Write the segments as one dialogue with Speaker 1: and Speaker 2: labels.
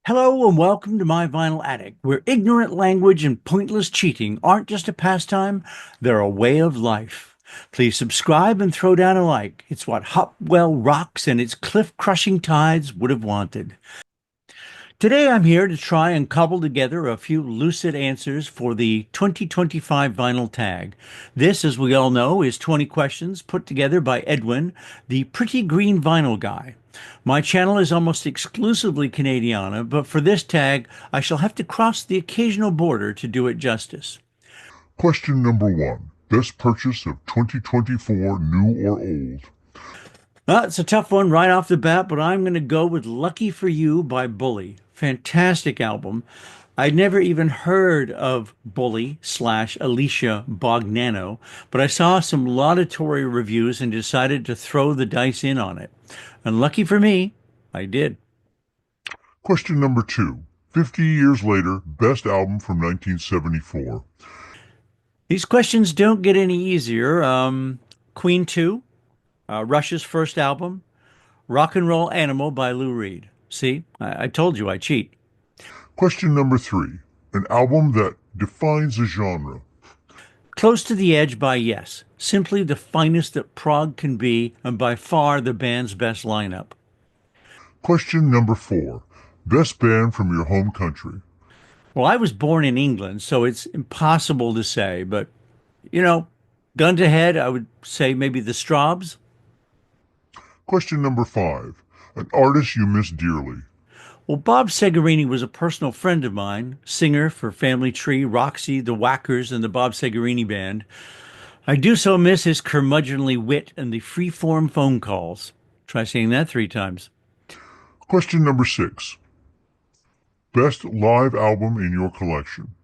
Speaker 1: Hello and welcome to My Vinyl Attic, where ignorant language and pointless cheating aren't just a pastime, they're a way of life. Please subscribe and throw down a like. It's what Hopwell Rocks and its cliff-crushing tides would have wanted. Today I'm here to try and cobble together a few lucid answers for the 2025 vinyl tag. This, as we all know, is 20 questions put together by Edwin, the pretty green vinyl guy. My channel is almost exclusively Canadiana, but for this tag, I shall have to cross the occasional border to do it justice.
Speaker 2: Question number one. Best purchase of 2024, new or old?
Speaker 1: It's a tough one right off the bat, but I'm going to go with Lucky for You by Bully. Fantastic album. I'd never even heard of Bully slash Alicia Bognano, but I saw some laudatory reviews and decided to throw the dice in on it. And lucky for me, I did.
Speaker 2: Question number two. 50 years later, best album from 1974.
Speaker 1: These questions don't get any easier. Queen 2, Rush's first album, Rock and Roll Animal by Lou Reed. See, I told you I cheat.
Speaker 2: Question number three. An album that defines a genre.
Speaker 1: Close to the Edge by Yes, simply the finest that prog can be and by far the band's best lineup.
Speaker 2: Question number four. Best band from your home country.
Speaker 1: Well, I was born in England, so it's impossible to say, but you know, gun to head, I would say maybe the Strawbs.
Speaker 2: Question number five. An artist you miss dearly.
Speaker 1: Well, Bob Segarini was a personal friend of mine, singer for Family Tree, Roxy, the Whackers, and the Bob Segarini Band. I do so miss his curmudgeonly wit and the free-form phone calls. Try saying that 3 times.
Speaker 2: Question number six. Best live album in your collection.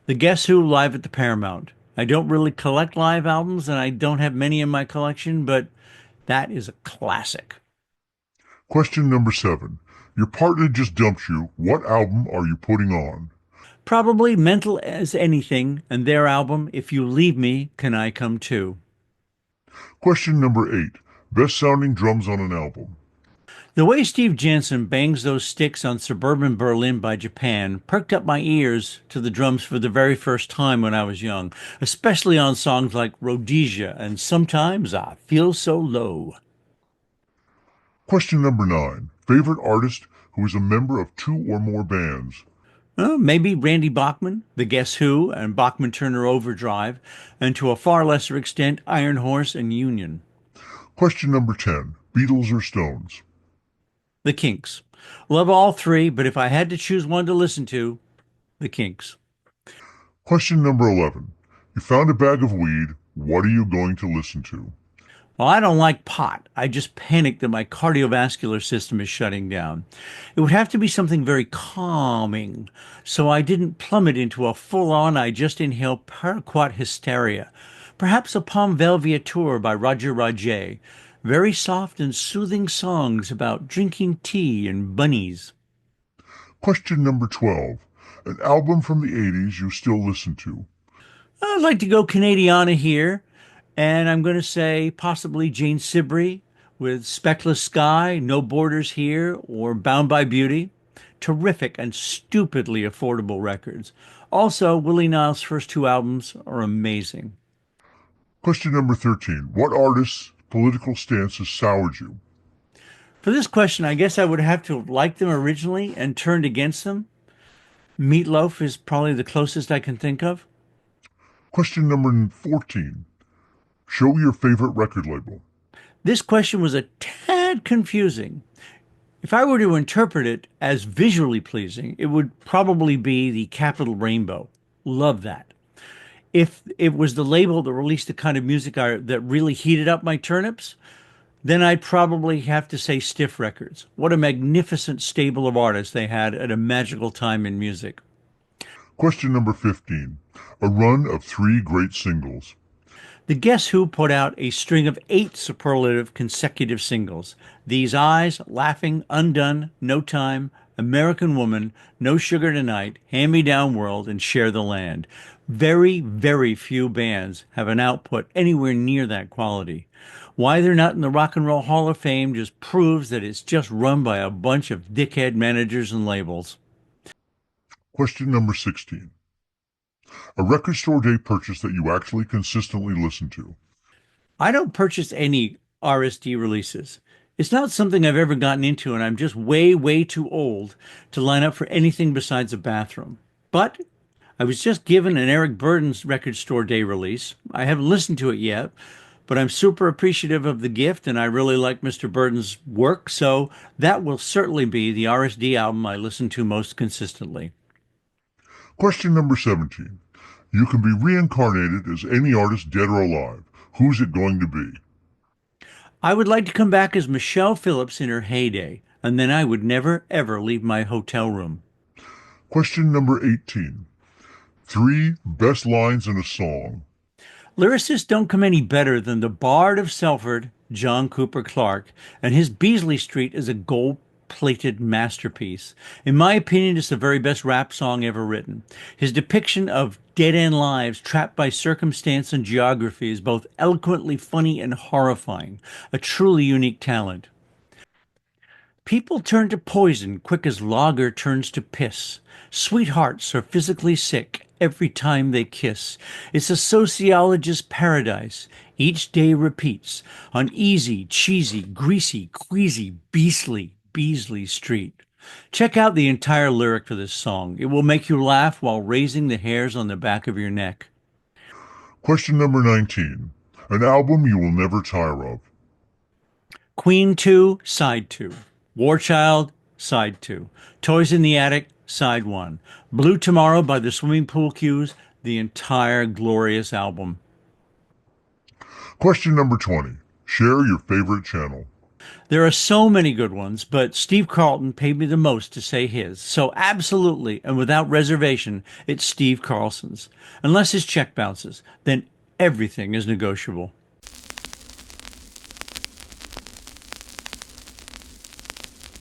Speaker 1: The Guess Who live at the Paramount. I don't really collect live albums and I don't have many in my collection, but that is a classic.
Speaker 2: Question number seven. Your partner just dumped you. What album are you putting on?
Speaker 1: Probably Mental as Anything and their album, If You Leave Me, Can I Come Too?
Speaker 2: Question number eight. Best sounding drums on an album.
Speaker 1: The way Steve Jansen bangs those sticks on Suburban Berlin by Japan perked up my ears to the drums for the very first time when I was young, especially on songs like Rhodesia and Sometimes I Feel So Low.
Speaker 2: Question number nine. Favorite artist who is a member of two or more bands.
Speaker 1: Maybe Randy Bachman, the Guess Who, and Bachman Turner Overdrive, and to a far lesser extent, Iron Horse and Union.
Speaker 2: Question number 10. Beatles or Stones?
Speaker 1: The Kinks. Love all three, but if I had to choose one to listen to, the Kinks.
Speaker 2: Question number 11. You found a bag of weed. What are you going to listen to?
Speaker 1: Well, I don't like pot. I just panic that my cardiovascular system is shutting down. It would have to be something very calming, so I didn't plummet into a full-on I just inhale paraquat hysteria. Perhaps a Palm Velviature by Roger Rajet. Very soft and soothing songs about drinking tea and bunnies.
Speaker 2: Question number 12. An album from the 80s you still listen to.
Speaker 1: I'd like to go Canadiana here, and I'm going to say possibly Jane Sibrey with Speckless Sky, No Borders Here, or Bound by Beauty. Terrific and stupidly affordable records. Also, Willie Niles' first 2 albums are amazing.
Speaker 2: Question number 13. What artist's political stance has soured you?
Speaker 1: For this question, I guess I would have to have liked them originally and turned against them. Meatloaf is probably the closest I can think of.
Speaker 2: Question number 14. Show your favorite record label.
Speaker 1: This question was a tad confusing. If I were to interpret it as visually pleasing, it would probably be the Capitol Rainbow. Love that. If it was the label that released the kind of music that really heated up my turnips, then I'd probably have to say Stiff Records. What a magnificent stable of artists they had at a magical time in music.
Speaker 2: Question number 15. A run of 3 great singles.
Speaker 1: The Guess Who put out a string of 8 superlative consecutive singles. These Eyes, Laughing, Undone, No Time, American Woman, No Sugar Tonight, Hand Me Down World, and Share the Land. Very, very few bands have an output anywhere near that quality. Why they're not in the Rock and Roll Hall of Fame just proves that it's just run by a bunch of dickhead managers and labels.
Speaker 2: Question number 16. A record store day purchase that you actually consistently listen to.
Speaker 1: I don't purchase any RSD releases. It's not something I've ever gotten into, and I'm just way, way too old to line up for anything besides a bathroom. But I was just given an Eric Burdon's Record Store Day release. I haven't listened to it yet, but I'm super appreciative of the gift, and I really like Mr. Burton's work, so that will certainly be the RSD album I listen to most consistently.
Speaker 2: Question number 17. You can be reincarnated as any artist dead or alive. Who's it going to be?
Speaker 1: I would like to come back as Michelle Phillips in her heyday, and then I would never, ever leave my hotel room.
Speaker 2: Question number 18. Three best lines in a song.
Speaker 1: Lyricists don't come any better than the Bard of Selford, John Cooper Clarke, and his Beasley Street is a gold-plated masterpiece. In my opinion, it's the very best rap song ever written. His depiction of dead-end lives trapped by circumstance and geography is both eloquently funny and horrifying, a truly unique talent. People turn to poison quick as lager turns to piss. Sweethearts are physically sick every time they kiss. It's a sociologist's paradise. Each day repeats on easy, cheesy, greasy, queasy, Beasley Street. Check out the entire lyric for this song. It will make you laugh while raising the hairs on the back of your neck.
Speaker 2: Question number 19. An album you will never tire of.
Speaker 1: Queen 2, Side 2. War Child, Side 2. Toys in the Attic, Side 1. Blue Tomorrow by the Swimming Pool Cues, the entire glorious album.
Speaker 2: Question number 20. Share your favorite channel.
Speaker 1: There are so many good ones, but Steve Carlton paid me the most to say his. So absolutely and without reservation, it's Steve Carlson's. Unless his check bounces, then everything is negotiable.